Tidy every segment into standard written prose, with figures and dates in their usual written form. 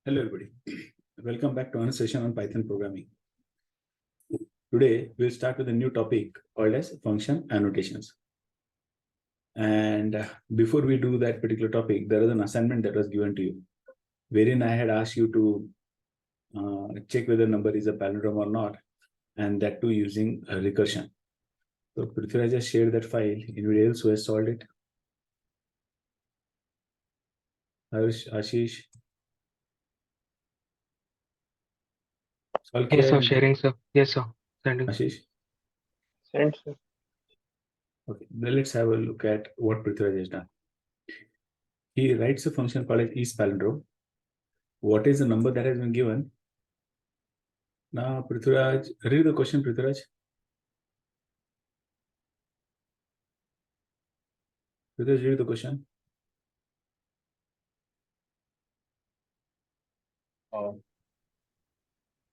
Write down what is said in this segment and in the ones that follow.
Hello everybody, welcome back to another session on Python programming. Today we'll start with a new topic called as function annotations. And before we do that particular topic, there is an assignment that was given to you, wherein I had asked you to check whether number is a palindrome or not, and that too using a recursion. So Prithviraj just shared that file. Anybody else who has solved it? Harsh, Ashish? Solve Yes, kiya sir. hai? Sharing, sir. Yes, sir. Sending. Ashish? Send, sir. Okay, then let's have a look at what Prithviraj has done. He writes a function called as isPalindrome. What is the number that has been given? Now, Prithviraj, read the question, Prithviraj. Prithviraj, read the question.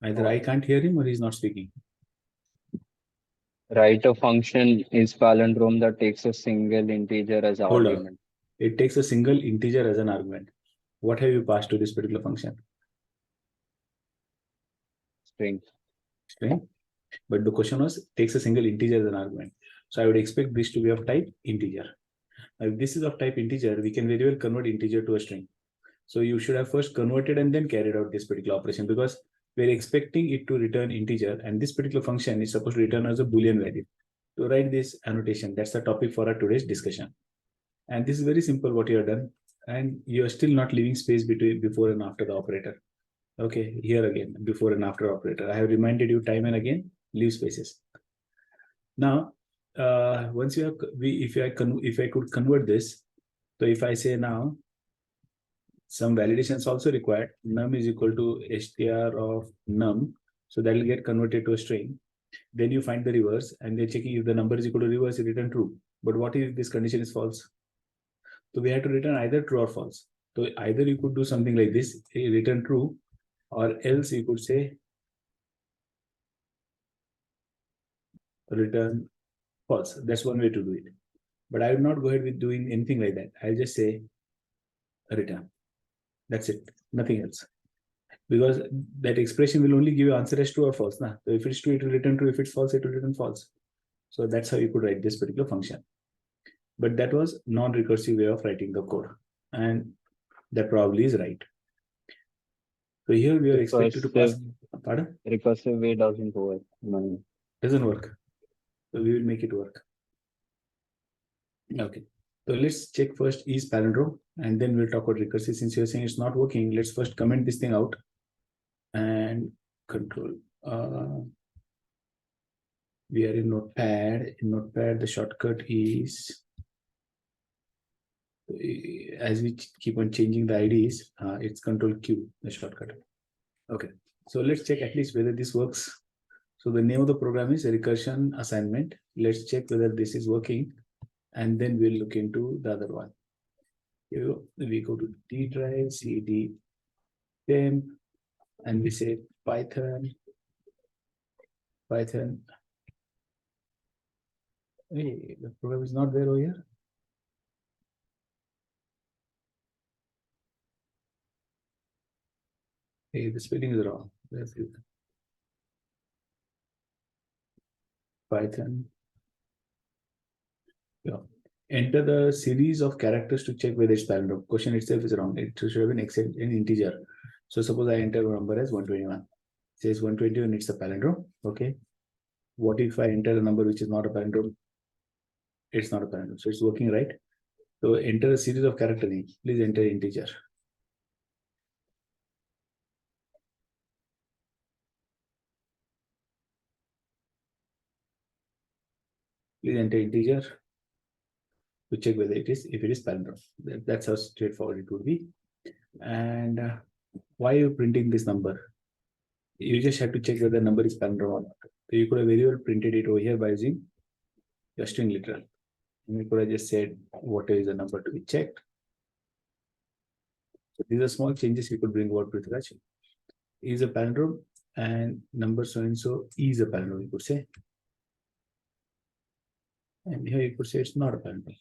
Either I can't hear him or he's not speaking. Write a function is palindrome that takes a single integer as Hold up. argument. It takes a single integer as an argument. What have you passed to this particular function? String. String. But the question was takes a single integer as an argument. So I would expect this to be of type integer. Now, if this is of type integer, we can very well convert integer to a string. So you should have first converted and then carried out this particular operation, because we're expecting it to return integer, and this particular function is supposed to return as a Boolean value. To write this annotation, that's the topic for our today's discussion. And this is very simple what you have done, and you are still not leaving space between before and after the operator. Okay, here again, before and after operator. I have reminded you time and again, leave spaces. Now, once you have, if I could convert this, so if I say now, some validations also required. Num is equal to str of num, so that will get converted to a string. Then you find the reverse, and they're checking if the number is equal to reverse, you return true. But what if this condition is false? So we have to return either true or false. So either you could do something like this, return true, or else you could say return false. That's one way to do it. But I will not go ahead with doing anything like that. I'll just say return. That's it. Nothing else. Because that expression will only give you answer as true or false. Nah? So if it's true, it will return true. If it's false, it will return false. So that's how you could write this particular function. But that was non-recursive way of writing the code. And that probably is right. So here we are expected to pass. Pardon? Recursive way doesn't work. No. Doesn't work. So we will make it work. Okay. So let's check first is palindrome, and then we'll talk about recursive. Since you're saying it's not working, let's first comment this thing out and control. We are in Notepad. In Notepad, the shortcut is, as we keep on changing the IDs, it's Control Q, the shortcut. Okay. So let's check at least whether this works. So the name of the program is recursion assignment. Let's check whether this is working, and then we'll look into the other one. Here we go to D drive, CD temp, and we say Python. Hey, the program is not there over here. Hey, the spelling is wrong. That's it. Python. Yeah. Enter the series of characters to check whether it's palindrome. Question itself is wrong. It should have been an integer. So suppose I enter a number as 121. It says 121, it's a palindrome. Okay. What if I enter a number which is not a palindrome? It's not a palindrome. So it's working right. So enter a series of character names. Please enter integer. Please enter integer to check whether it is, if it is palindrome. That's how straightforward it would be. And why are you printing this number? You just have to check whether the number is palindrome or not. So you could have very well printed it over here by using your string literal. And we could have just said what is the number to be checked. So these are small changes we could bring about Prithviraj. Is a palindrome and number so and so is a palindrome, you could say. And here you could say it's not a palindrome.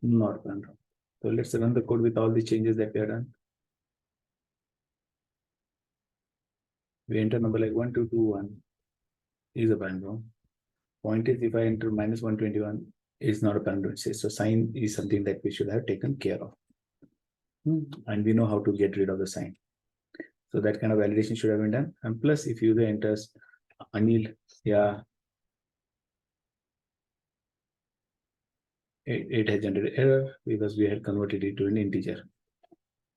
Not palindrome. So let's run the code with all the changes that we have done. We enter number like 1221 is a palindrome. Point is, if I enter minus 121 is not a palindrome. So sign is something that we should have taken care of. And we know how to get rid of the sign. So that kind of validation should have been done. And plus, if user enters Anil, yeah, it has generated error because we had converted it to an integer.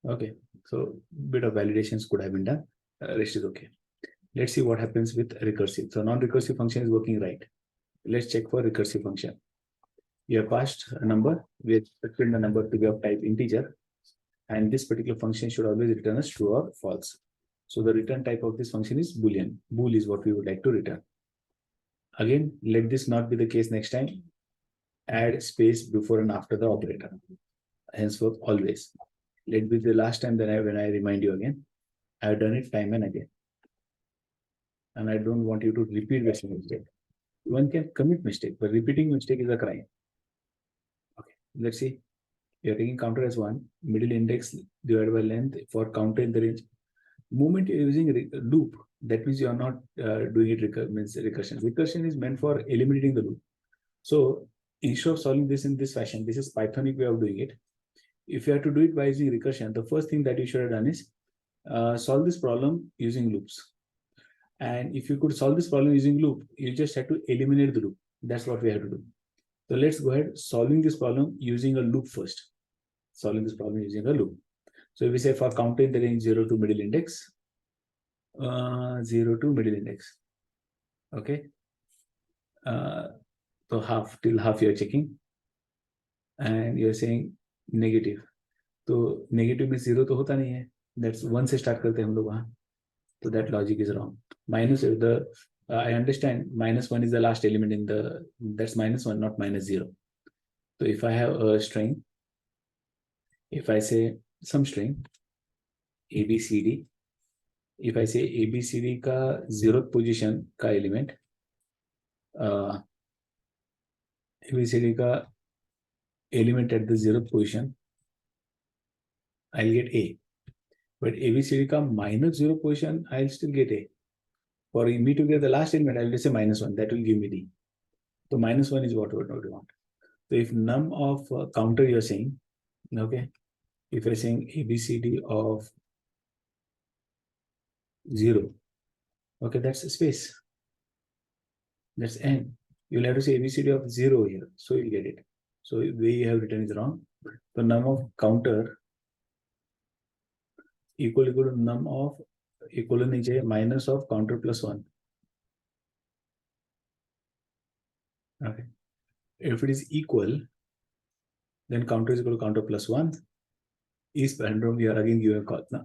Okay, so bit of validations could have been done. Rest is okay. Let's see what happens with recursive. So non-recursive function is working right. Let's check for recursive function. We have passed a number. We expected the number to be of type integer. And this particular function should always return us true or false. So the return type of this function is Boolean. Bool is what we would like to return. Again, let this not be the case next time. Add space before and after the operator. Henceforth, always. Let be the last time that when I remind you again. I've done it time and again. And I don't want you to repeat the same mistake. One can commit mistake, but repeating mistake is a crime. Okay, let's see. You're taking counter as 1, middle index divided by length for counter in the range. Moment you're using a loop, that means you're not doing it recursion. Recursion is meant for eliminating the loop. So instead of solving this in this fashion, this is Pythonic way of doing it. If you have to do it by using recursion, the first thing that you should have done is solve this problem using loops. And if you could solve this problem using loop, you just have to eliminate the loop. That's what we have to do. So let's go ahead solving this problem using a loop first. Solving this problem using a loop. So if we say for counter in the range 0 to middle index, 0 to middle index. Okay. So half till half you're checking. And you're saying negative. So negative means 0 to hota nahi hai. That's 1 se start karte hum log wahan. So that logic is wrong. Minus the I understand -1 is the last element in the, that's -1, not -0. So if I have a string, if I say some string ABCD, if I say ABCD ka 0th position ka element, ABCD ka element at the 0th position, I'll get A. But ABCD ka -0 position, I'll still get A. For me to get the last element, I'll just say -1. That will give me D. So -1 is what we want. So if num of counter you're saying, okay, if you're saying ABCD of 0, okay, that's a space. That's n. You'll have to say ABCD of 0 here, so you'll get it. So the way you have written is wrong. So num of counter equal to num of equal to minus of counter plus 1. Okay. If it is equal, then counter is equal to counter plus 1. Is palindrome, we are again given a call. No,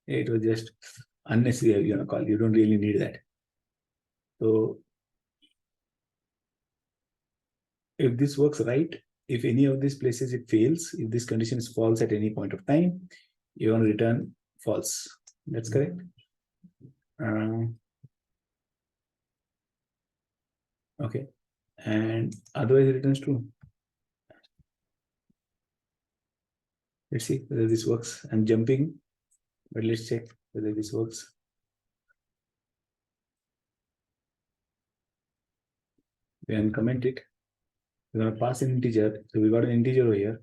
it was just unnecessary given a call. You don't really need that. So if this works right, if any of these places it fails, if this condition is false at any point of time, you want to return false. That's correct. Okay. And otherwise it returns true. Let's see whether this works. I'm jumping, but let's check whether this works. We can comment it. We're going to pass an integer. So we got an integer over here.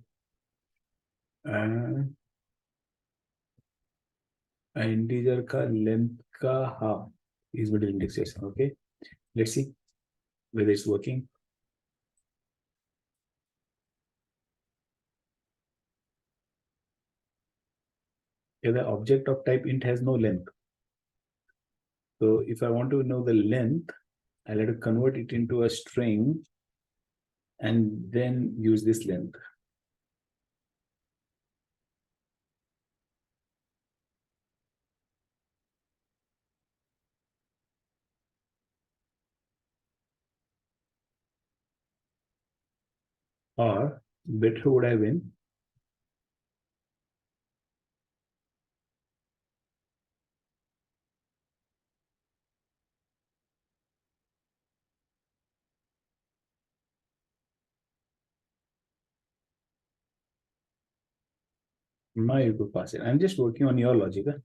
An integer ka length ka half is middle indexation. Okay. Let's see whether it's working. Here the object of type int has no length. So if I want to know the length, I'll have to convert it into a string and then use this length. Or better would I win? Now you could pass it. I'm just working on your logic. Huh?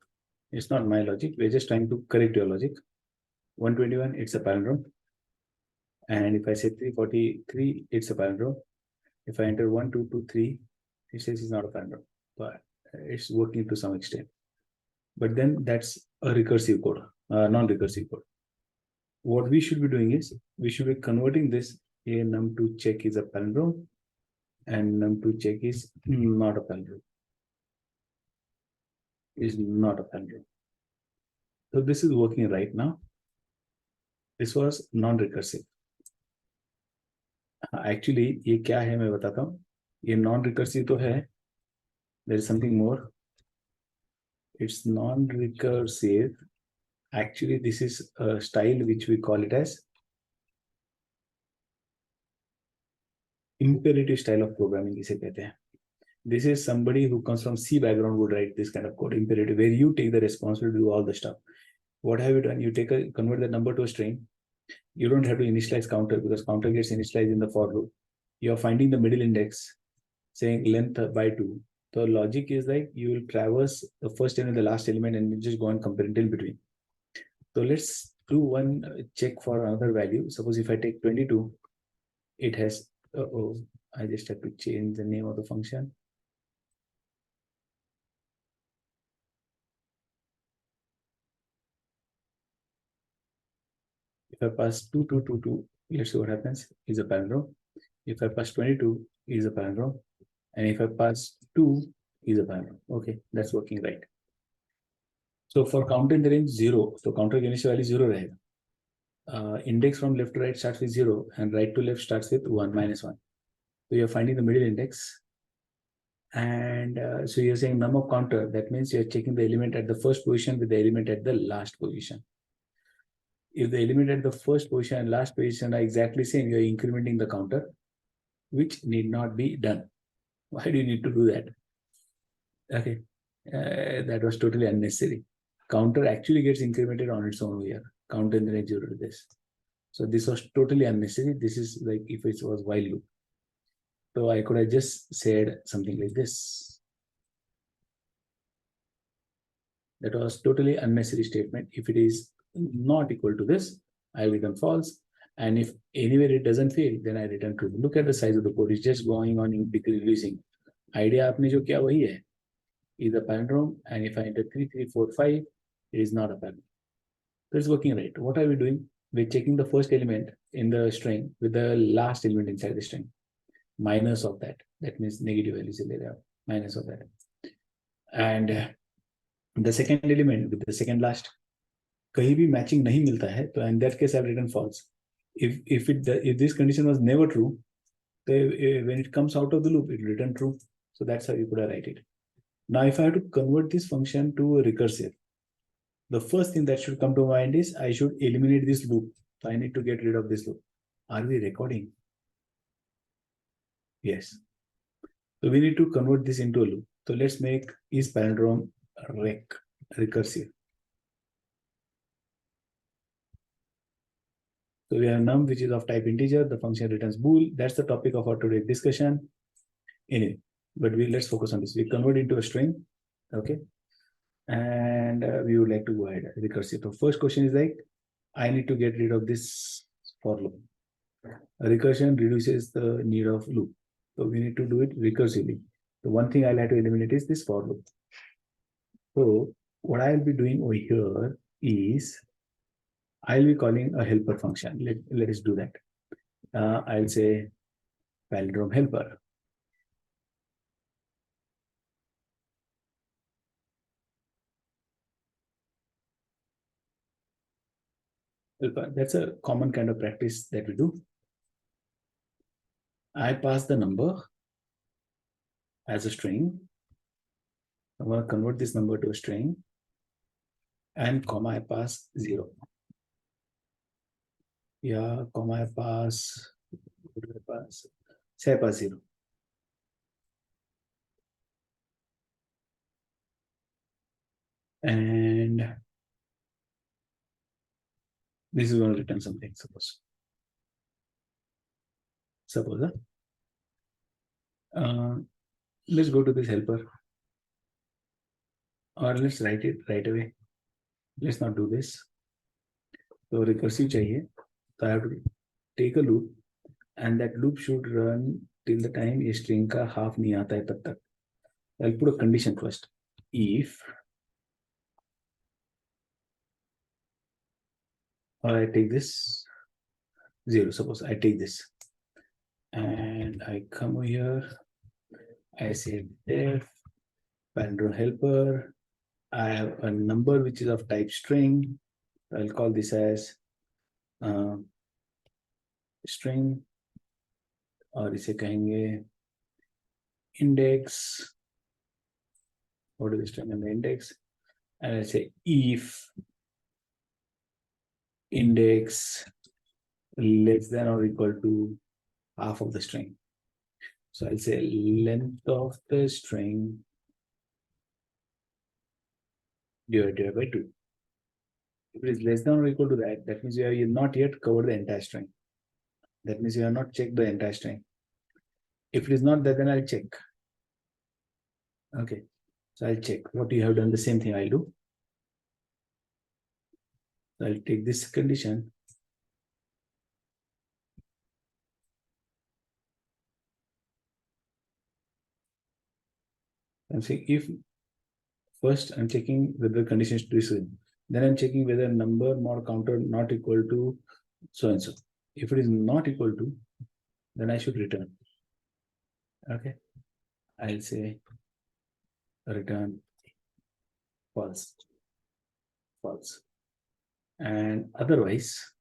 It's not my logic. We're just trying to correct your logic. 121, it's a palindrome. And if I say 343, it's a palindrome. If I enter 1, 2, 2, 3, it says it's not a palindrome, but it's working to some extent. But then that's a recursive code, non-recursive code. What we should be doing is we should be converting this a num2 check is a palindrome and num2 check is not a palindrome. Is not a palindrome. So this is working right now. This was non-recursive. Actually ये क्या है मैं बताता हूँ. ये non-recursive तो है. There is something more. It's non-recursive. Actually, this is a style which we call it as imperative style of programming. इसे कहते हैं. This is somebody who comes from C background would write this kind of code, imperative, where you take the responsibility to do all the stuff. What have you done? You convert the number to a string. You don't have to initialize counter because counter gets initialized in the for loop. You are finding the middle index, saying length by 2. The logic is like you will traverse the first and the last element and you just go and compare it in between. So let's do one check for another value. Suppose if I take 22, it has, I just have to change the name of the function. If I pass 2, 2, 2, 2, let's see what happens, is a palindrome. If I pass 22, is a palindrome. And if I pass 2, is a palindrome. Okay, that's working right. So for counter in the range 0, so counter initial value 0 rahega. Index from left to right starts with 0 and right to left starts with 1 minus 1. So you're finding the middle index. And so you're saying num of counter, that means you're checking the element at the first position with the element at the last position. If the element at the first position and last position are exactly same, you're incrementing the counter, which need not be done. Why do you need to do that? Okay, that was totally unnecessary. Counter actually gets incremented on its own here. Counter in the range 0 to this. So this was totally unnecessary. This is like if it was while loop. So I could have just said something like this. That was totally unnecessary statement. If it is not equal to this, I return false. And if anywhere it doesn't fail, then I return true. Look at the size of the code. It's just going on decreasing. Idea आपने जो किया वही है. Is a palindrome, and if I enter 3, 3, 4, 5, it is not a palindrome. So it's working right. What are we doing? We're checking the first element in the string with the last element inside the string. Minus of that. That means negative values minus of that. And the second element with the second last. कहीं भी matching नहीं मिलता है, तो in that case I've written false. If this condition was never true, so when it comes out of the loop, it will return true. So that's how you could write it. Now, if I have to convert this function to a recursive, the first thing that should come to mind is I should eliminate this loop. So I need to get rid of this loop. Are we recording? Yes. So we need to convert this into a loop. So let's make is palindrome recursive. So we have num, which is of type integer. The function returns bool. That's the topic of our today's discussion. Anyway, but let's focus on this. We convert into a string. Okay. And we would like to go ahead recursive. So first question is like, I need to get rid of this for loop. A recursion reduces the need of loop. So we need to do it recursively. The one thing I'll have to eliminate is this for loop. So what I'll be doing over here is I'll be calling a helper function. Let us do that. I'll say palindrome helper. That's a common kind of practice that we do. I pass the number as a string. I'm going to convert this number to a string and comma I pass 0. Yeah, comma I pass, what do I pass? Say I pass 0. And this is going to return something, suppose. Let's go to this helper. or let's write it right away. Let's not do this. So recursive chahiye. So I have to take a loop, and that loop should run till the time a string ka half nahi aata hai tab tak. I'll put a condition first. If I take this 0, suppose I take this, and I come over here, I say def palindrome helper. I have a number which is of type string. I'll call this as string, और इसे कहेंगे index. What is the string and the index? And I say if index less than or equal to half of the string. So I'll say length of the string divided by 2. If it is less than or equal to that, that means you have not yet covered the entire string. That means you have not checked the entire string. If it is not that, then I'll check. Okay, so I'll check what you have done. The same thing I'll do. So I'll take this condition. I'm saying if first I'm checking whether conditions to this, then I'm checking whether number mod counter not equal to so and so. If it is not equal to, then I should return. Okay, I'll say return false, false, and otherwise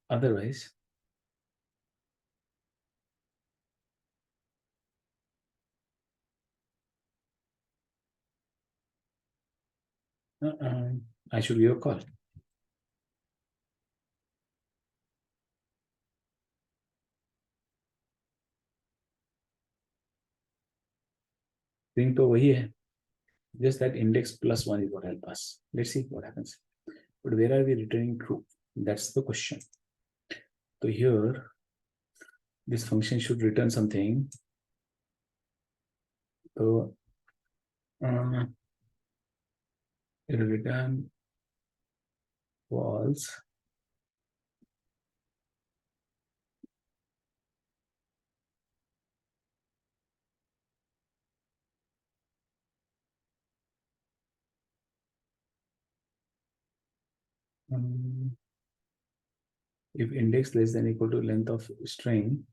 otherwise I should give a call. Thing to wahi hai. Just that index plus 1 is what help us. Let's see what happens. But where are we returning true? That's the question. So here, this function should return something. So it will return false. If index less than equal to length of string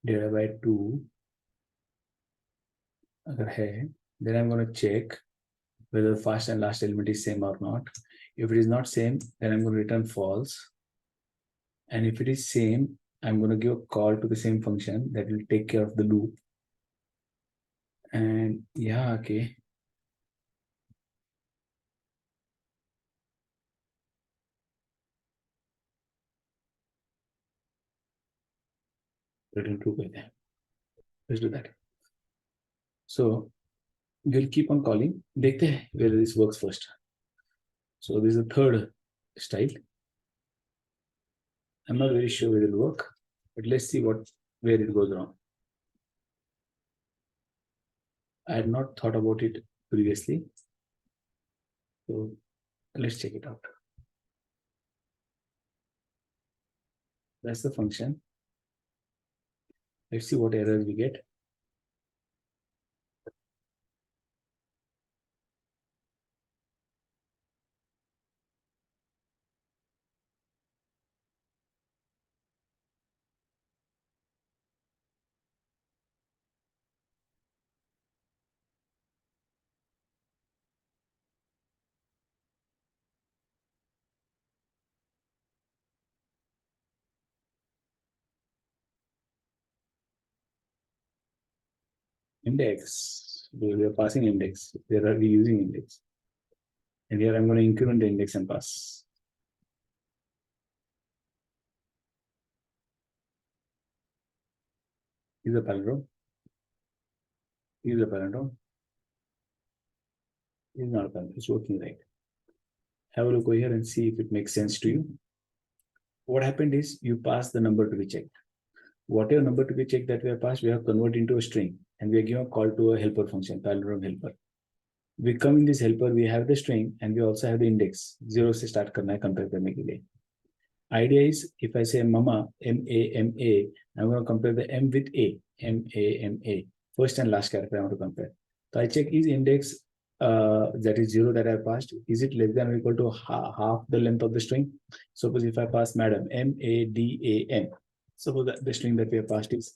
divided by 2, agar hai, then I'm going to check whether the first and last element is same or not. If it is not same, then I'm going to return false. And if it is same, I'm going to give a call to the same function that will take care of the loop. And yeah, okay. Return true. Let's do that. So we'll keep on calling. Dekhte hain whether this works first. So this is the third style. I'm not very sure whether it will work, but let's see where it goes wrong. I had not thought about it previously. So let's check it out. That's the function. Let's see what errors we get. Index. We are passing index. Where are we using index? And here I'm going to increment the index and pass. Is a palindrome. Is a palindrome. Is not a palindrome. It's working right. Have a look over here and see if it makes sense to you. What happened is you pass the number to be checked. whatever number to be checked that we have passed, we have converted into a string, and we are given a call to a helper function, palindrome helper. We come in this helper, we have the string, and we also have the index. 0 से start करना है compare करने के लिए. Idea is, if I say mama, M-A-M-A, I'm going to compare the M with A, M-A-M-A. First and last character I want to compare. So I check is index that is 0 that I passed, is it less than or equal to half the length of the string? Suppose if I pass madam, M-A-D-A-M. Suppose that the string that we have passed is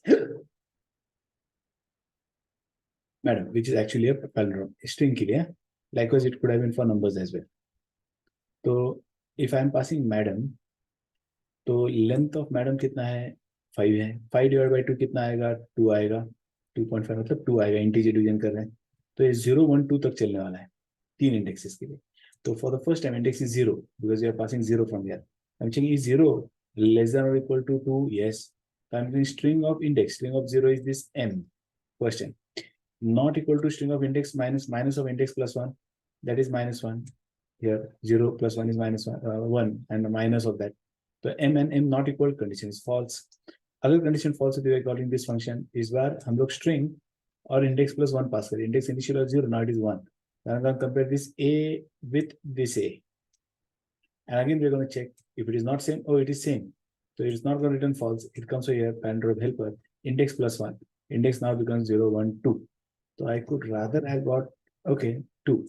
madam, which is actually a palindrome string के लिए. Likewise, it could have been for numbers as well. So if I am passing madam, तो length of madam कितना है 5 है. 5 divide by 2 कितना आएगा 2 आएगा. 2.5 मतलब 2 आएगा. इंटीजर डिवीजन कर रहे हैं तो ये 0 1 2 तक चलने वाला है 3 इंडेक्सेस के लिए. तो for the first time index is 0 because you are passing 0 from here. I am checking is 0 less than or equal to 2. Yes. I am giving string of index. String of 0 is this m. First time not equal to string of index minus of index plus 1, that is -1. Here 0 plus 1 is -1 and the minus of that. So m and m not equal, condition is false. Other condition false we are calling this function is where हम लोग string और index plus 1 pass करें. Index initial was 0, now it is 1. Then I'm going to compare this a with this a, and again we're going to check if it is not same. Oh, it is same, so it is not going to return false. It comes over here, palindrome helper, index plus 1. Index now becomes 0 1 2. So I could rather have got okay 2.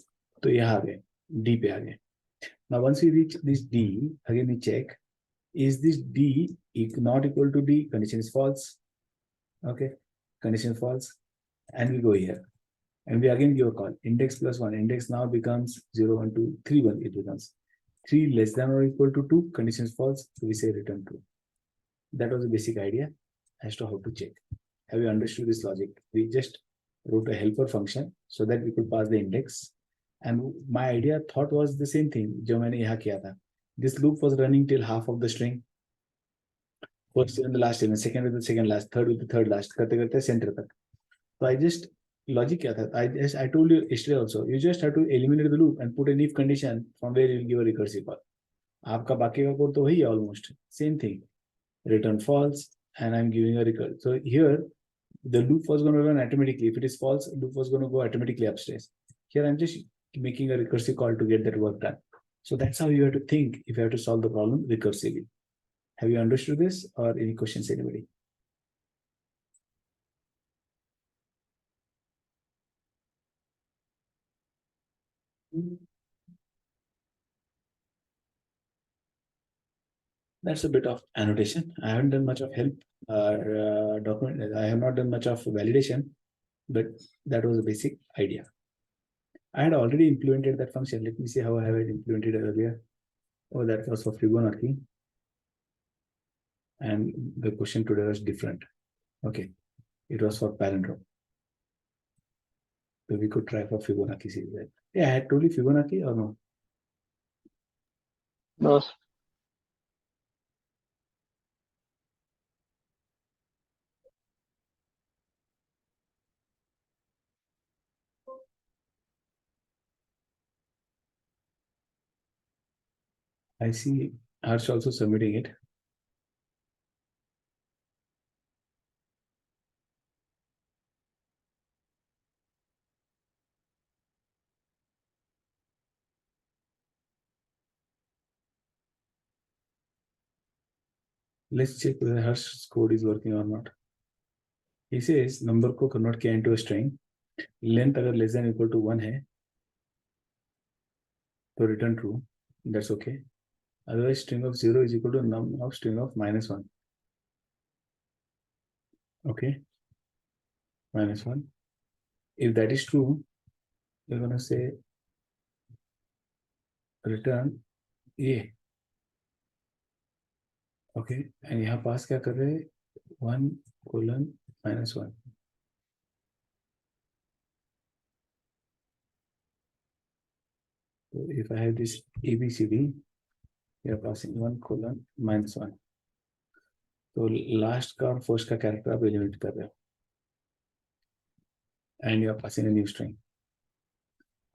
तो यहाँ आ गए D पे आ गए. Now once we reach this D, again we check is this D not equal to D? Condition is false. Okay, condition false, and we go here and we again give a call index plus 1. Index now becomes 0 1 2 3 1. It becomes 3 less than or equal to 2. Condition is false, so we say return true. That was the basic idea as to how to check. Have you understood this logic? We just wrote a helper function so that we could pass the index, and my idea thought was the same thing जो मैंने यहाँ किया था. This loop was running till half of the string, first and the last element, second with the second last, third with the third last, करते करते center तक. So I just logic क्या था? I told you yesterday also. You just have to eliminate the loop and put an if condition from where you will give a recursive call. आपका बाकी का code तो वही है almost same thing. Return false, and I'm giving a recursive. So here the loop was going to run automatically. If it is false, loop was going to go automatically upstairs. Here I'm just making a recursive call to get that work done. So that's how you have to think if you have to solve the problem recursively. Have you understood this, or any questions, anybody? That's a bit of annotation. I haven't done much of help or document. I have not done much of validation, but that was a basic idea. I had already implemented that function. Let me see how I have it implemented earlier. Oh, that was for Fibonacci. And the question today was different. Okay, it was for palindrome. So we could try for Fibonacci series. Right? Yeah, I had told you Fibonacci or no? No. I see Harsh also submitting it. Let's check whether Harsh's code is working or not. He says number को convert किया into a string. Length अगर less than equal to 1 है तो return true. That's okay. Otherwise, string of 0 is equal to num of string of -1. Okay, -1. If that is true, you're gonna say return A. Okay, and यहाँ पास क्या कर रहे हैं 1 colon -1. So if I have this ABCD, you are passing 1 colon -1. तो last का और first का character आप eliminate कर रहे हो, and you are passing a new string.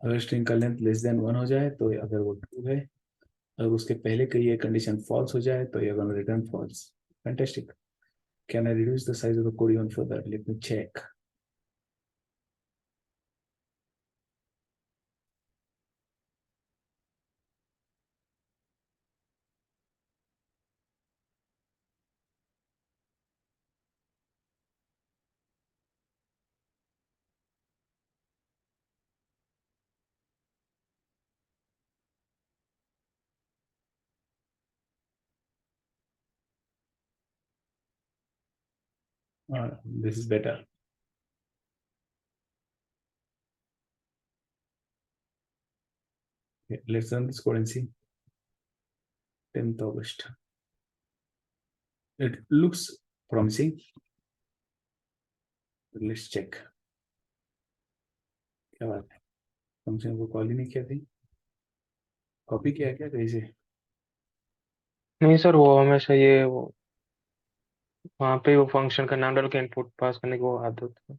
अगर string का length less than 1 हो जाए तो अगर वो true है, अगर उसके पहले का ये condition false हो जाए तो you're going to return false. Fantastic. Can I reduce the size of the code even further? Let me check. This is better. Okay, let's run this code and see. 10th August. It looks promising. Let's check. क्या बात है? Function को call ही नहीं किया थी. Copy किया क्या कहीं से? नहीं सर, वो हमेशा ये वो वहाँ पे वो फंक्शन का नाम डाल के इनपुट पास करने की वो आदत है.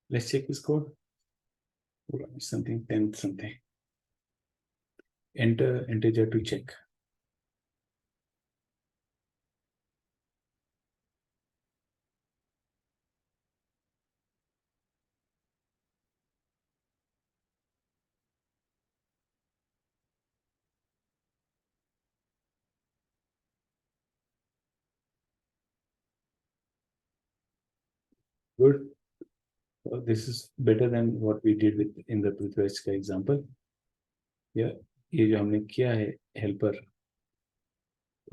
Let's check this code. Something 10th something. Enter integer to check. Good. So this is better than what we did with in the Prithviraj ka example. Yeah, ये जो हमने किया है helper,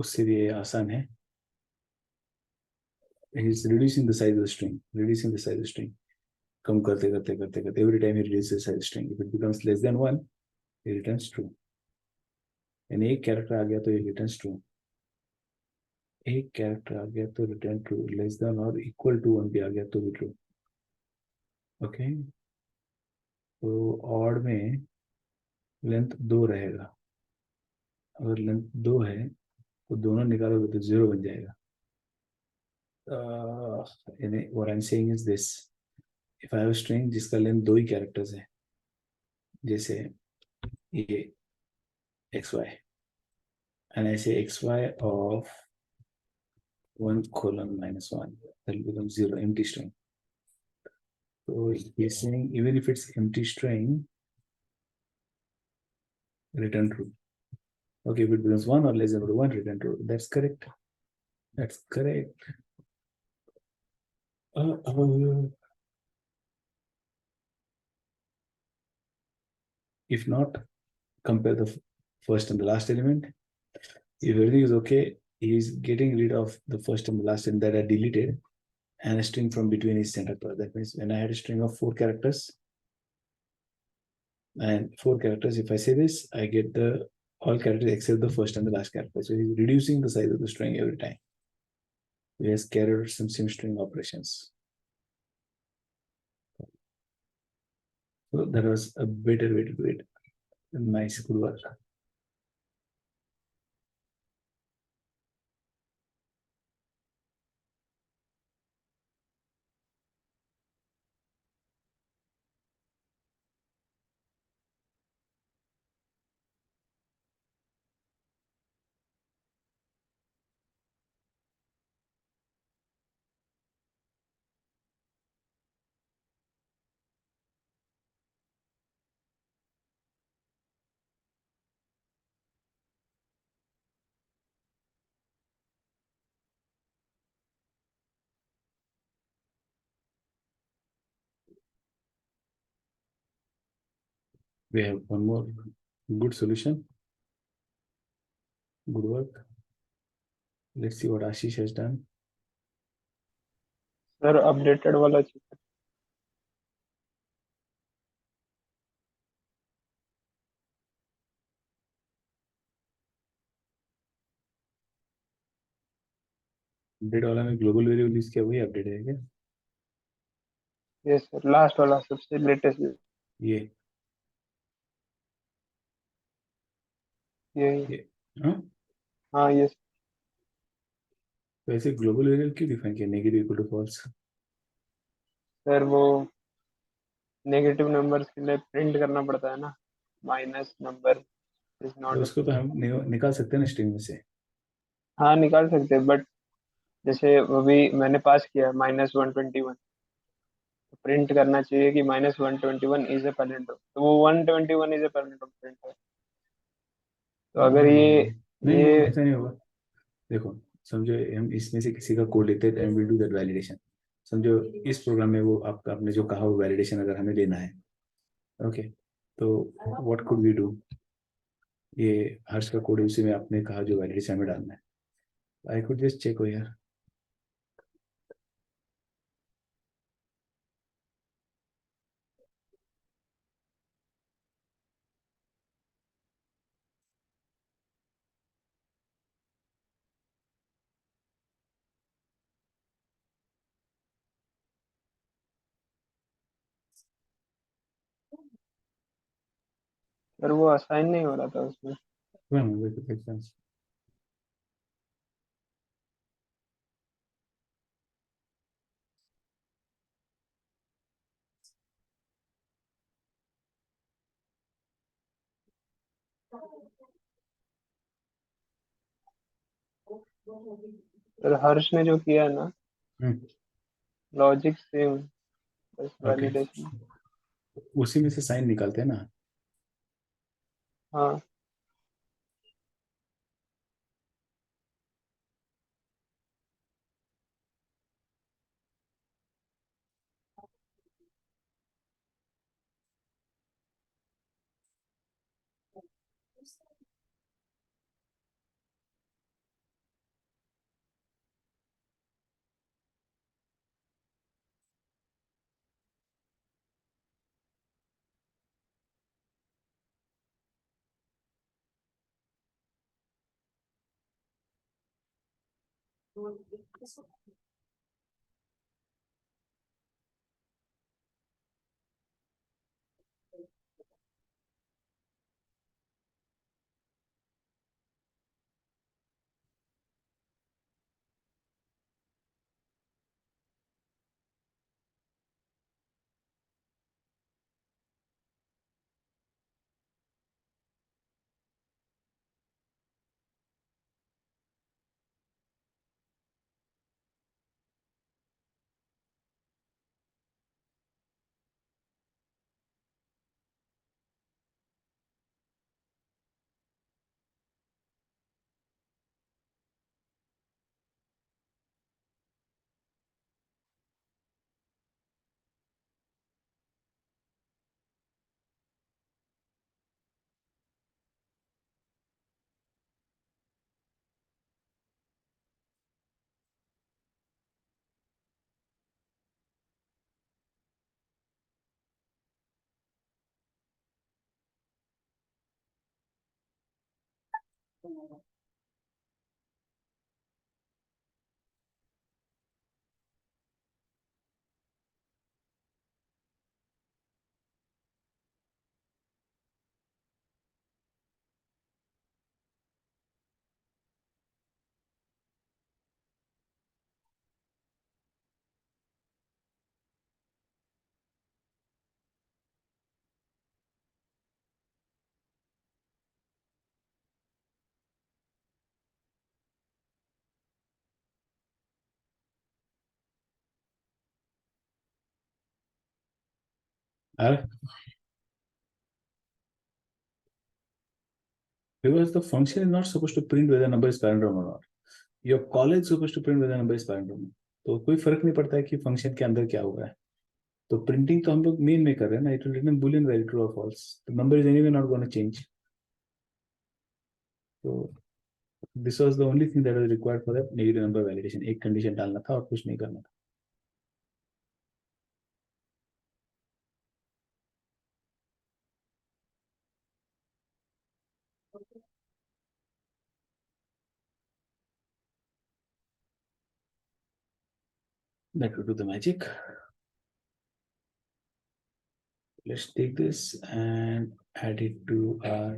उससे भी ये आसान है. He's reducing the size of the string, reducing the size of the string. कम करते करते करते करते every time he reduces the size of the string. If it becomes less than 1, he returns true. यानी एक कैरेक्टर आ गया तो ये returns true. एक कैरेक्टर आ गया तो return true. Less than or equal to 1 भी आ गया तो भी true. Okay. तो odd में लेंथ 2 रहेगा. अगर लेंथ 2 है तो दोनों निकालोगे तो 0 बन जाएगा. What I'm saying is this: if I have a string जिसका लेंथ 2 ही कैरेक्टर्स है, जैसे ये xy, and I say xy of 1:-1, that will become 0, empty string. So he's saying even if it's empty string, return true. Okay, if it becomes 1 or less than 1, return true. That's correct. That's correct. If not, compare the first and the last element. If everything is okay, he's getting rid of the first and the last element that are deleted, and a string from between is sent across. That means when I had a string of 4 characters, and 4 characters, if I say this, I get the all characters except the first and the last character. So he's reducing the size of the string every time. He has carried out some string operations. So that was a better way to do it. Nice, good work. We have one more good solution. Good work. Let's see what Ashish has done. Sir updated वाला चाहिए. Update वाला में global variable use किया, वही update है क्या? Yes sir, last वाला सबसे लेटेस्ट ये यही। ये हाँ, हाँ यस वैसे ग्लोबल वेरिएबल क्यों डिफाइन किया, negative equal to false? Sir, वो नेगेटिव नंबर्स के लिए प्रिंट करना पड़ता है ना, माइनस नंबर इज तो नॉट। उसको तो हम निकाल सकते हैं ना स्ट्रिंग में से। हाँ निकाल सकते हैं, बट जैसे अभी मैंने पास किया -121, प्रिंट करना चाहिए कि -121 इज ए पैलिंड्रोम, तो वो 121 इज ए पैलिंड्रोम प्रिंट है। तो अगर नो नो ये नो, नहीं ये नहीं ऐसा नहीं होगा। देखो, समझो हम इसमें से किसी का कोड लेते हैं and will do that validation. समझो इस प्रोग्राम में वो आपका आपने जो कहा वो वैलिडेशन अगर हमें लेना है, ओके, तो व्हाट कुड वी डू? ये हर्ष का कोड है, उसी में आपने कहा जो वैलिडेशन हमें डालना है, आई कुड जस्ट चेक हो यार। सर वो असाइन नहीं हो रहा था उसमें। सर हर्ष ने जो किया ना, लॉजिक सेम, बस ओके, वैलिडेशन। उसी में से साइन निकालते हैं ना। हाँ Because the function is not supposed to print whether number is palindrome or not. Your call is supposed to print whether number is palindrome. तो कोई फर्क नहीं पड़ता है कि फंक्शन के अंदर क्या हुआ है। तो प्रिंटिंग तो हम लोग मेन में कर रहे हैं ना, it will return boolean value true or false, the number is anyway not gonna change. तो this was the only thing that was required for that negative number validation, एक कंडीशन डालना था और कुछ नहीं करना था। That will do the magic. Let's take this and add it to our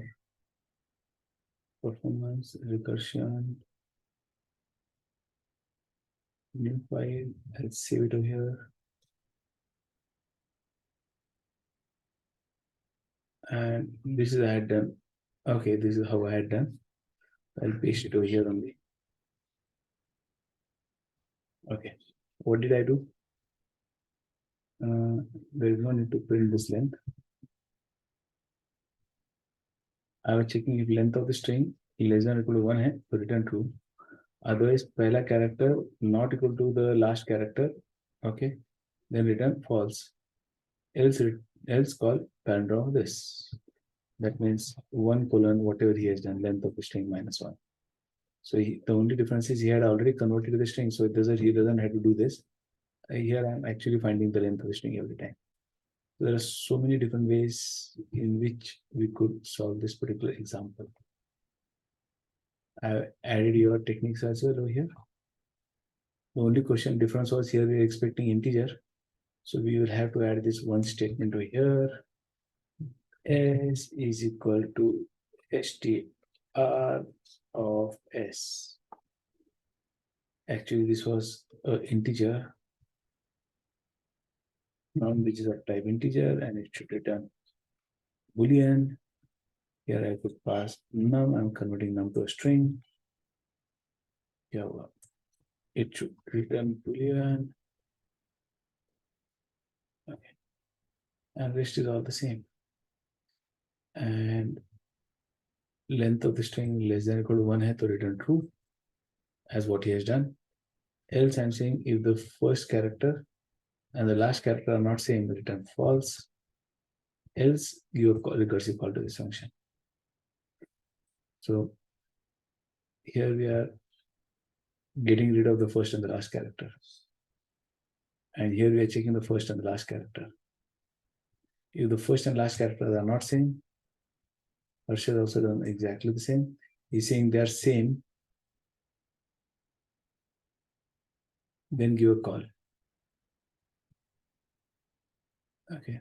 performance recursion new file. Let's save it over here. And this is I had done. Okay, this is how I had done. I'll paste it over here only. Okay, what did I do? There is no need to print this length. I was checking if length of the string less than or equal to 1 है, so return true. Otherwise, पहला character not equal to the last character, okay, then return false. Else call palindrome of this. That means 1 colon whatever he has done, length of the string minus 1. So the only difference is he had already converted the string, so he doesn't have to do this. Here I'm actually finding the length of the string every time. There are so many different ways in which we could solve this particular example. I added your techniques as well over here. The only question difference was here we're expecting integer. So we will have to add this one statement over here. S is equal to str of s. Actually, this was an integer, which is of type integer, and it should return Boolean. Here I could pass num. I'm converting num to a string. Yeah, well, it should return Boolean. Okay, and rest is all the same. And length of the string less than or equal to 1 hai to return true, as what he has done. Else I'm saying if the first character and the last character are not same, return false. Else your recursive call to this function. So here we are getting rid of the first and the last character. And here we are checking the first and the last character. If the first and last characters are not same, Harshad also done exactly the same. He's saying they are same, then give a call. Okay.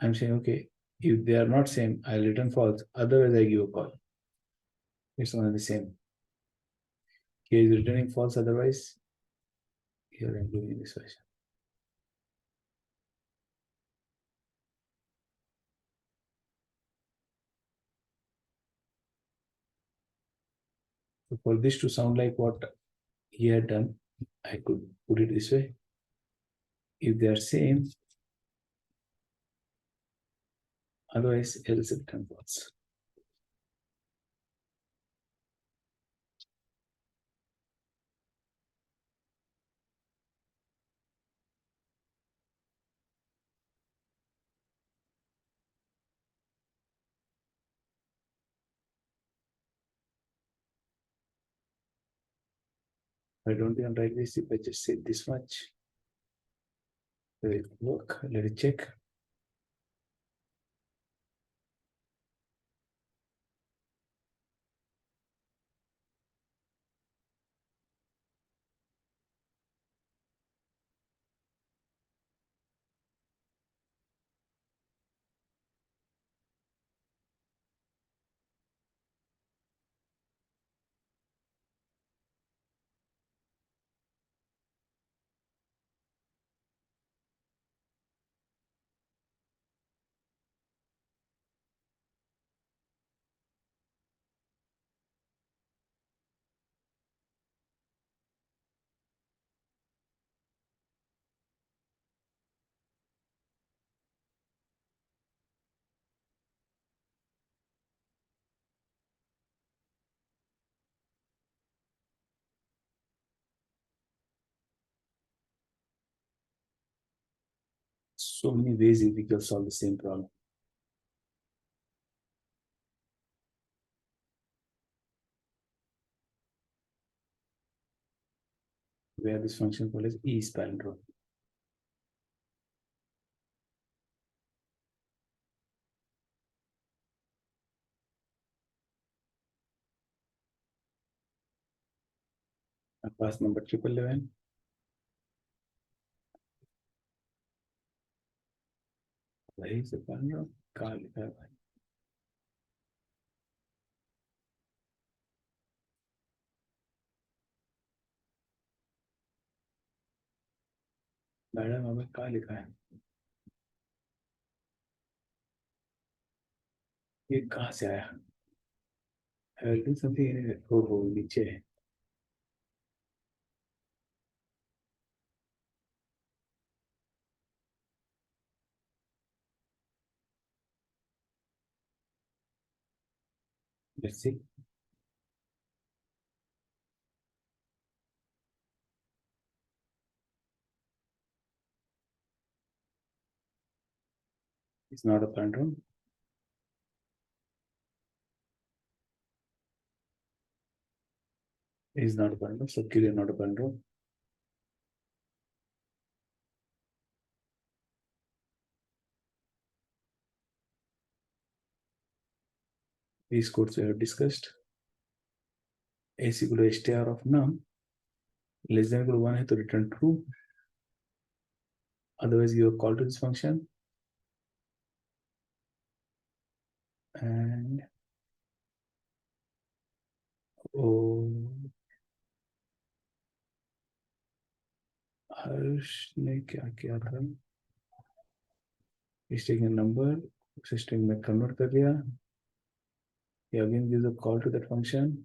I'm saying, okay, if they are not same, I'll return false. Otherwise, I give a call. It's one and the same. Here is returning false, otherwise, here I'm doing this version. So for this to sound like what he had done, I could put it this way. If they are same, otherwise else return false. I don't even write this. If I just say this much, will it work? Let it check. So many ways we can solve the same problem. Where this function called as is palindrome. I pass number 1111. वही से palindrome कहाँ लिखा है भाई? Madam हमें कहाँ लिखा है? ये कहाँ से आया? I will do something. हो नीचे है. Let's see. It's not a palindrome. It's not a palindrome. So clearly not a palindrome. These codes we have discussed. A is equal to str of num. Less than or equal to 1 है तो return true. Otherwise you have call to this function. And oh, हर्ष ने क्या किया था? He's taking a number, string में convert कर दिया. He again gives a call to that function.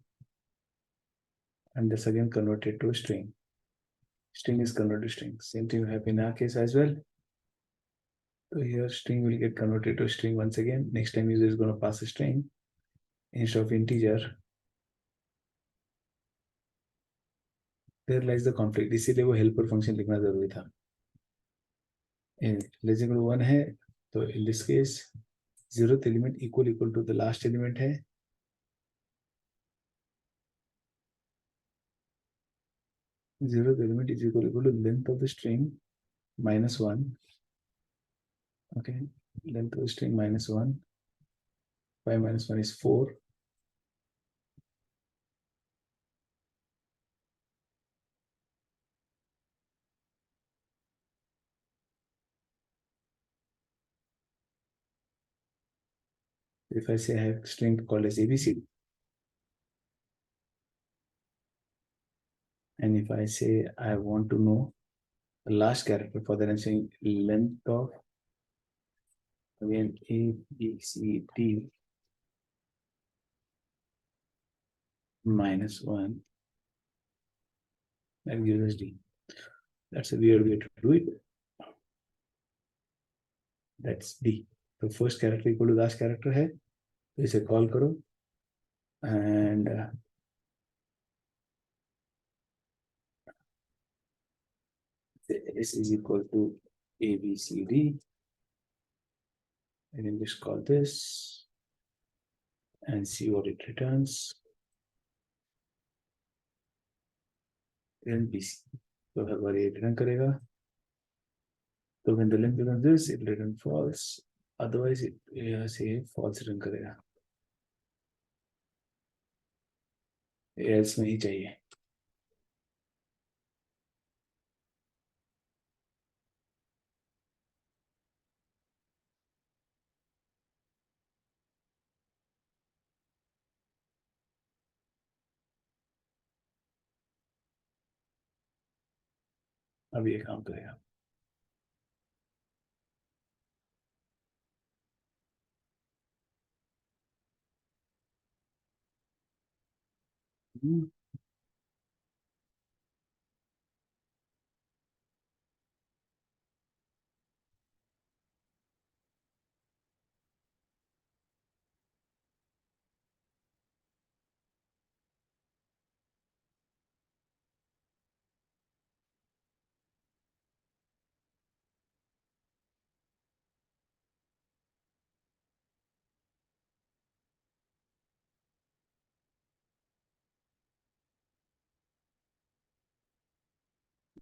And this again converted to a string. String is converted to string. Same thing will happen in our case as well. So here string will get converted to string once again. Next time user is going to pass a string instead of integer. There lies the conflict. इसीलिए वो helper function लिखना जरूरी था. Less equal to 1 है तो in this case 0th element equal to the last element है. Zeroth element is equal to length of the string minus 1. Okay, length of the string minus 1. 5 minus 1 is 4. If I say I have a string called as ABC, and if I say I want to know the last character, for that I'm saying length of, again, A, B, C, D minus 1, that gives us D. That's a weird way to do it. That's D. The first character equal to last character है, तो इसे call करो, and S is equal to A, B, C, D. And then just call this and see what it returns. Then BC. So हर बार ये return करेगा. So when the length becomes this, it will return false. Otherwise, it यहाँ से false return करेगा. Else नहीं चाहिए. अब ये काम करेगा.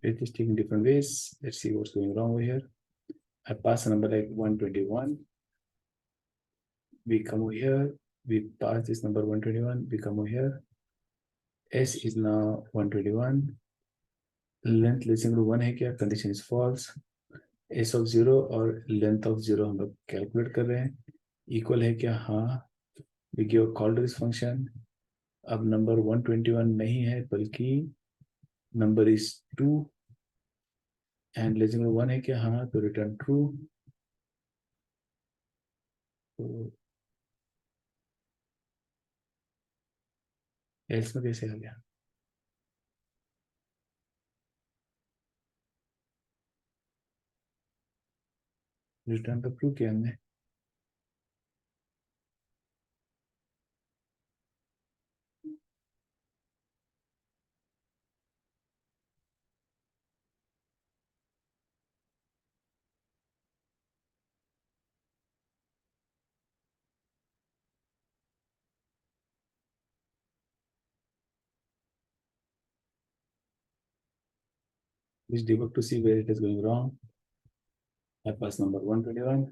It is taking different ways. Let's see what's going wrong over here. I pass a number like 121. We come over here. We pass this number 121. We come over here. S is now 121. Length less than 1 है क्या? Condition is false. S of 0 और length of 0 हम लोग calculate कर रहे हैं, equal है क्या? हाँ, we give a call to this function. अब नंबर 121 नहीं है बल्कि number is 2 and less than 1 है क्या? हाँ, तो रिटर्न ट्रू। तो एल्स में कैसे आ गया? रिटर्न तो ट्रू किया हमने। Please debug to see where it is going wrong. I pass number 121.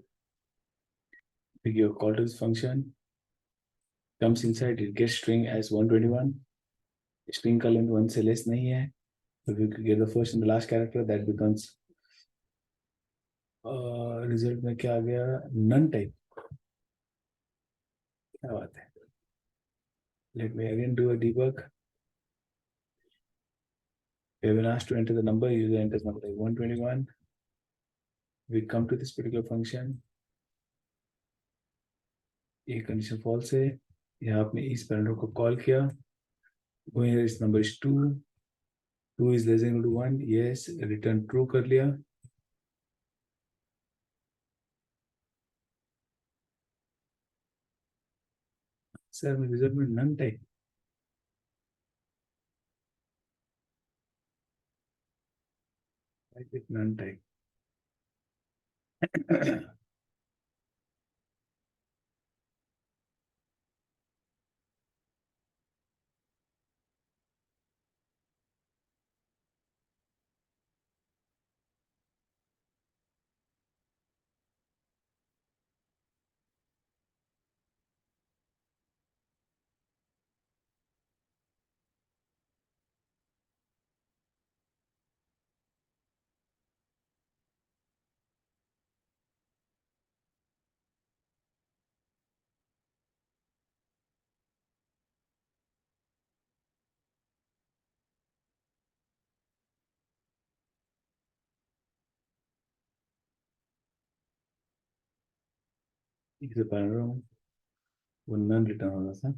We give a call to this function. Comes inside, it gets string as 121. String का length 1 से less नहीं है. So we get the first and the last character, that becomes result में क्या आ गया? None type. क्या बात है? Let me again do a debug. We have been asked to enter the number. User enters number like 121. We come to this particular function. ये condition false है, यहाँ आपने इस पैरामीटर को कॉल किया, here is number is 2, 2 is less than equal to 1, yes, return true कर लिया। Sir मैं रिजल्ट में नन टाइप, नन टाइप इसे पैरामीटर वो नन रिटर्न होना था,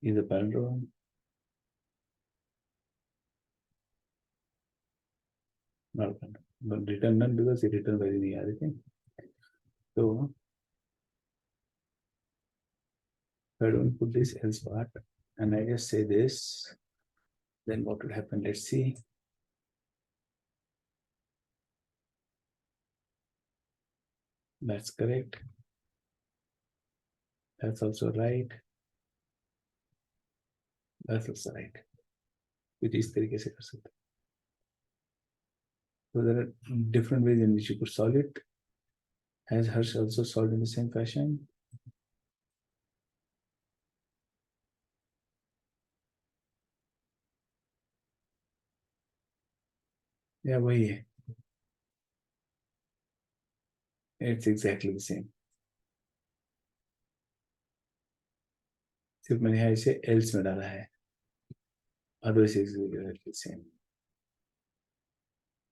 इसे parameter return none because return value नहीं आ रही थी। तो I don't put this else part and I just say this, then what would happen? Let's see. That's correct. That's also right. That's also right. कुछ इस तरीके से कर सकते हैं। So there are different ways in which you could solve it. Has Harsh also solved in the same fashion? Yeah, वही है. It's exactly the same. सिर्फ मैंने यहाँ इसे else में डाला है. Otherwise it's exactly the same.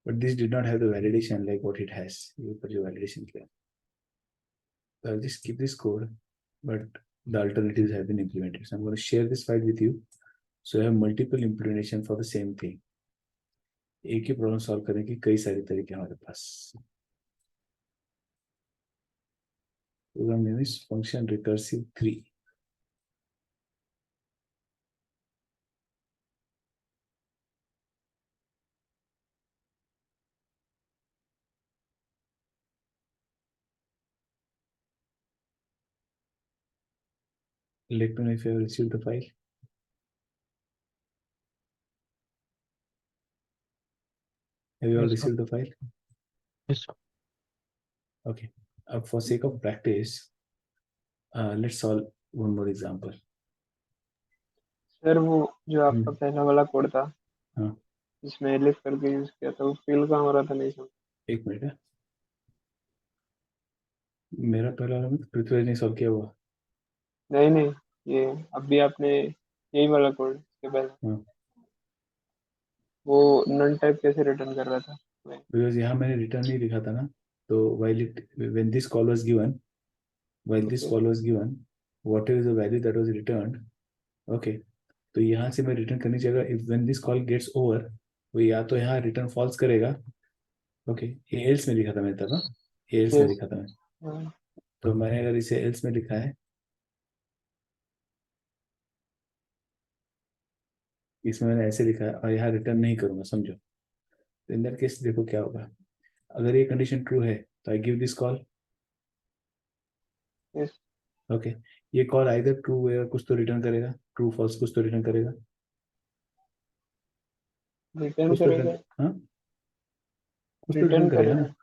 But this did not have the validation like what it has. ये ऊपर जो validation किया. So I'll just keep this code, but the alternatives have been implemented. So I'm going to share this file with you. So I have multiple implementation for the same thing. एक ही problem solve करने की कई सारे तरीके हमारे पास। Program name is function recursive 3. Let me know if you have received the file. Have you all Yes, sir. received the file? Yes, sir. Okay. For sake of practice, let's solve one more example. Sir वो जो आपका पहला वाला code था हाँ। जिसमें elif करके use किया था, वो फील कहाँ हो रहा था नहीं समझ। एक मिनट है, मेरा पहला वाला में पृथ्वी ने सॉल्व किया हुआ। नहीं नहीं, ये अभी आपने यही वाला कोड इसके पहले हाँ, वो नन टाइप कैसे रिटर्न कर रहा था। बिकॉज यहाँ मैंने रिटर्न नहीं लिखा था ना, तो while it when this call was given, while this okay call was given, whatever is the value that was returned, okay, तो यहाँ से मैं रिटर्न करनी चाहिए if when this call gets over, वो या तो यहाँ रिटर्न फॉल्स करेगा। ओके, ये एल्स में लिखा था मैंने तब, हाँ? ये एल्स में यस। लिखा था मैं, तो मैंने अगर इसे एल्स में लिखा है, इसमें मैंने ऐसे लिखा है और यहाँ रिटर्न नहीं करूंगा, समझो। तो इन दैट केस देखो क्या होगा, अगर ये कंडीशन ट्रू है तो I give this call. Yes, okay, ये कॉल आइदर ट्रू या कुछ तो रिटर्न करेगा, ट्रू फॉल्स कुछ तो रिटर्न करेगा, रिटर्न कुछ तो करेगा। रिटर्न, हाँ, कुछ तो रिटर्न रिटर्न करेगा ना, करेगा।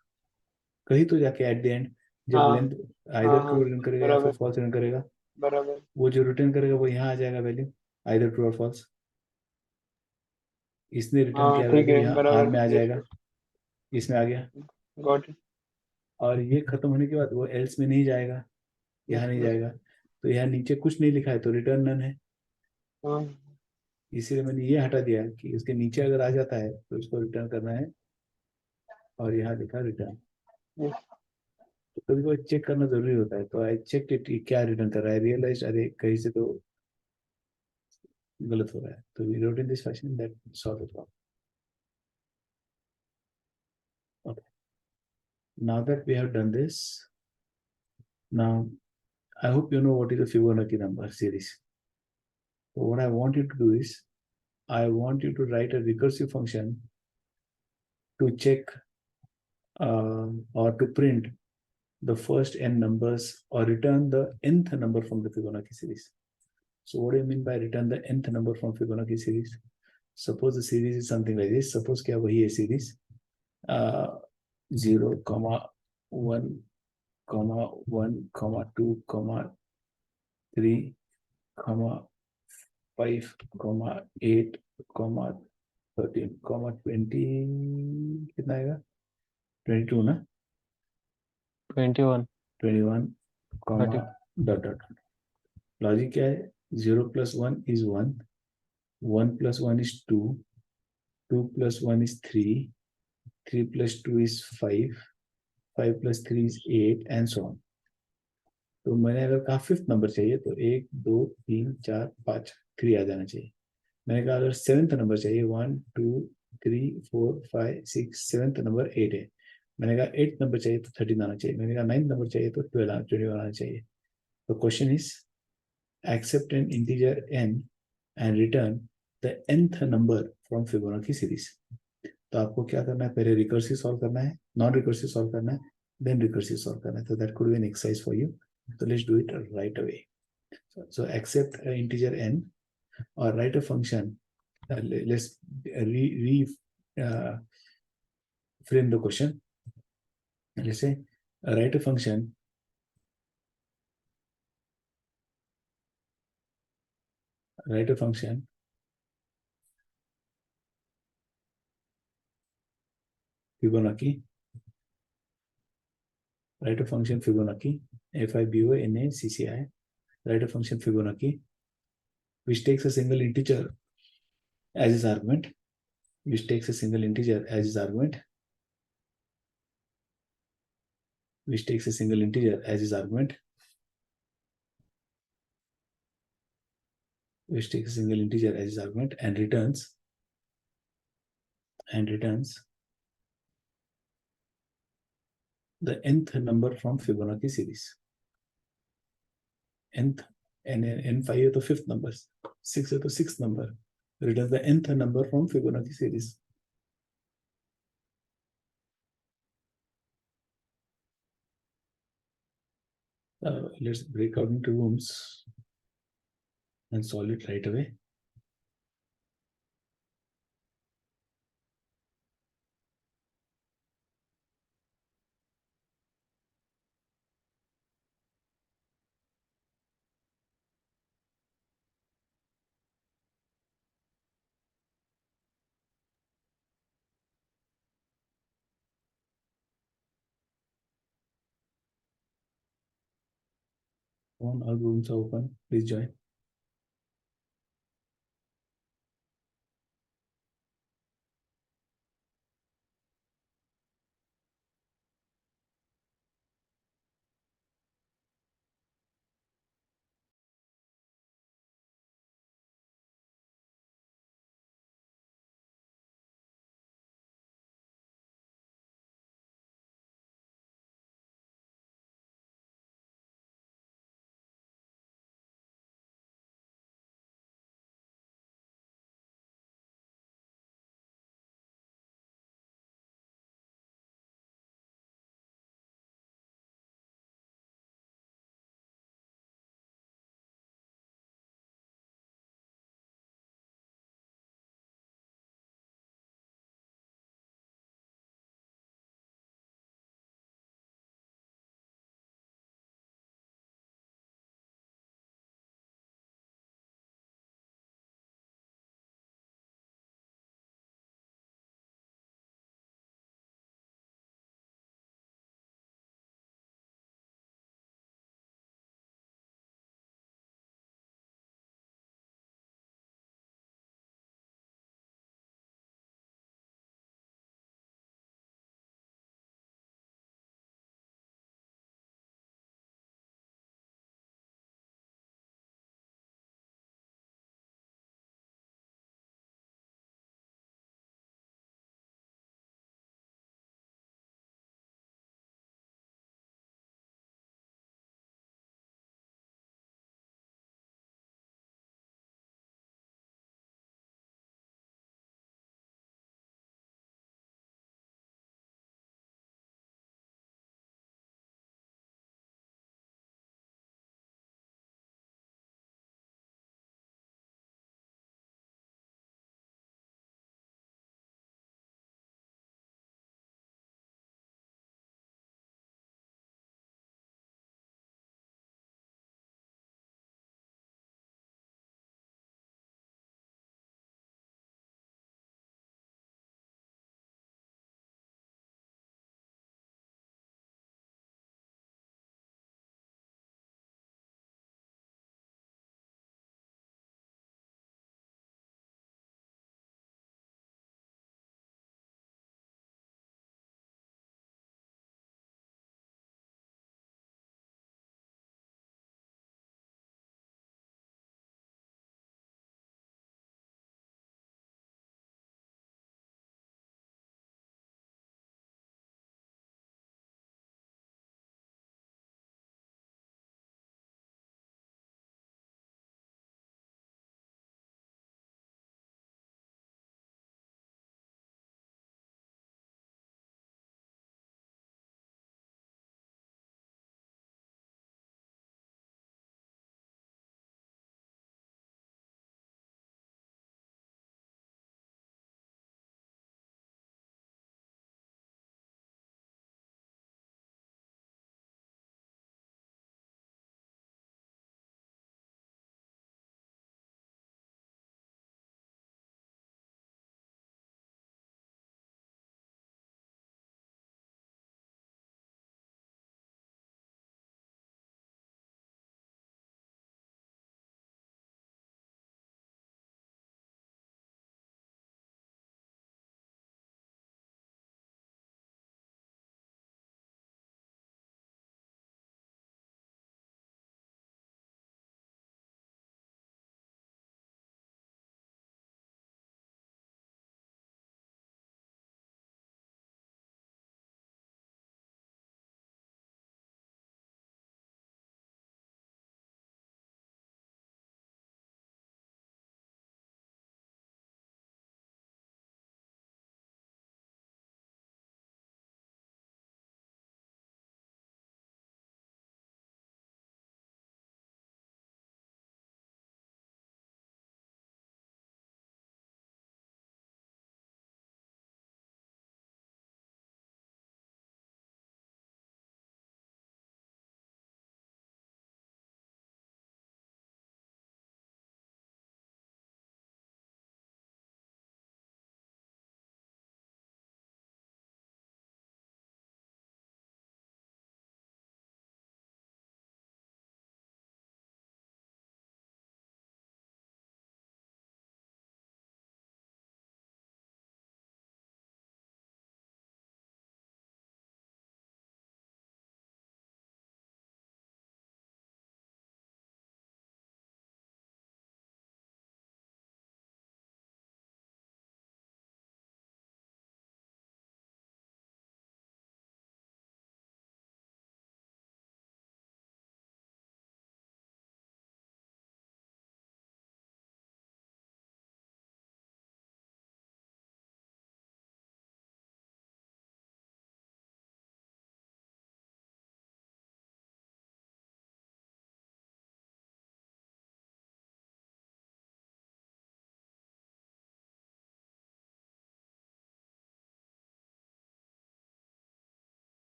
कहीं तो जाके एट द एंड, जब हाँ लेंथ हाँ आइदर हाँ, ट्रू रिटर्न करेगा या फिर बराबर फॉल्स रिटर्न करेगा, बराबर। वो जो रिटर्न करेगा वो यहाँ आ जाएगा value, either true or false. इसने रिटर्न हाँ किया ठीक वैल्यू है, यहाँ आर बराबर। में आ यस जाएगा, यस, इसमें आ गया, गॉट इट। और ये खत्म होने के बाद वो एल्स में नहीं जाएगा, यहाँ यस नहीं यस। जाएगा, तो यहाँ नीचे कुछ नहीं लिखा है तो रिटर्न नन है। हाँ इसीलिए मैंने ये हटा दिया कि उसके नीचे अगर आ जाता है तो उसको रिटर्न करना है, और यहाँ लिखा रिटर्न। यस। तो कभी कभी चेक करना जरूरी होता है, तो आई चेक इट क्या रिटर्न कर रहा है, रियलाइज अरे कहीं से तो गलत हो रहा है, तो we wrote in this fashion that solve the problem. Okay. Now that we have done this, now I hope you know what is the Fibonacci number series. So what I want you to do is, I want you to write a recursive function to check or to print the first n numbers or return the nth number from the Fibonacci series. So what do you mean by return the nth number from Fibonacci series? Suppose the series is something like this. Suppose क्या वही है series 0, 1, 1, 2, 3, 5, 8, 13, 20 कितना आएगा, 22 ना, 21, 21, 30. Dot dot. Logic क्या है, 0 + 1 is 1, 1 + 1 is 2, 2 + 1 is 3, 3 + 2 is 5, 5 + 3 is 8 and so on। तो मैंने अगर कहा फिफ्थ नंबर चाहिए तो 1, 2, 3, 4, 5, 3 आ जाना चाहिए। मैंने कहा अगर सेवेंथ नंबर चाहिए, 1, 2, 3, 4, 5, 6, सेवेंथ नंबर 8 है। मैंने कहा एट्थ नंबर चाहिए तो 13 आना चाहिए। मैंने कहा नाइन्थ नंबर चाहिए तो 21 आना चाहिए। तो question is accept an integer n and return the nth number from Fibonacci series. तो आपको क्या करना है, पहले रिकर्सिव सॉल्व करना है, नॉन रिकर्सिव सॉल्व करना है, देन रिकर्सिव सॉल्व करना है। तो that could be an exercise for you, so let's do it right away. So accept an integer n or write a function. Let's uh, frame the question. Let's say write a function. Write a function Fibonacci. Write a function Fibonacci. Fibonacci. Write a function Fibonacci which takes a single integer as its argument. Which takes a single integer as its argument. Which takes a single integer as its argument. Which takes a single integer as its argument and returns the nth number from Fibonacci series. Nth and n5 है तो fifth number, 6 है तो sixth number, returns the nth number from Fibonacci series. Let's break out into rooms and solve it right away. All rooms are open. Please join.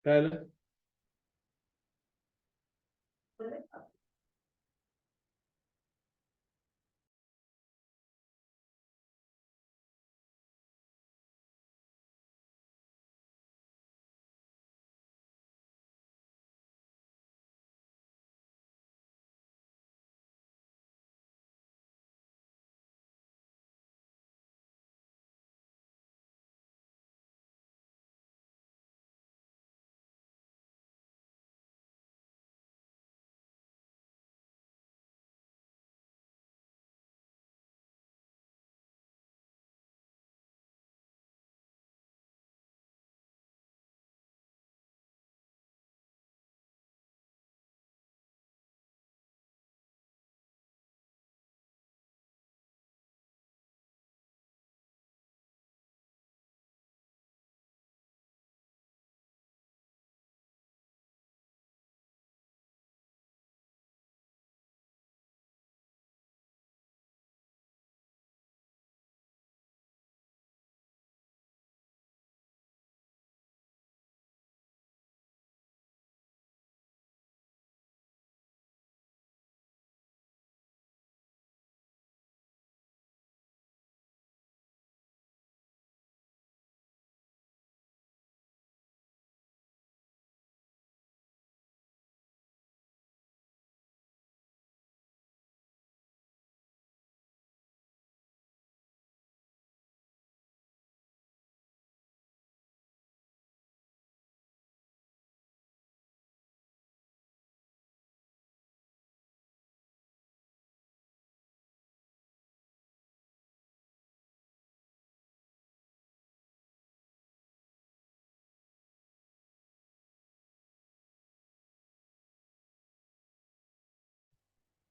काय आलं?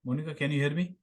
Monica, can you hear me?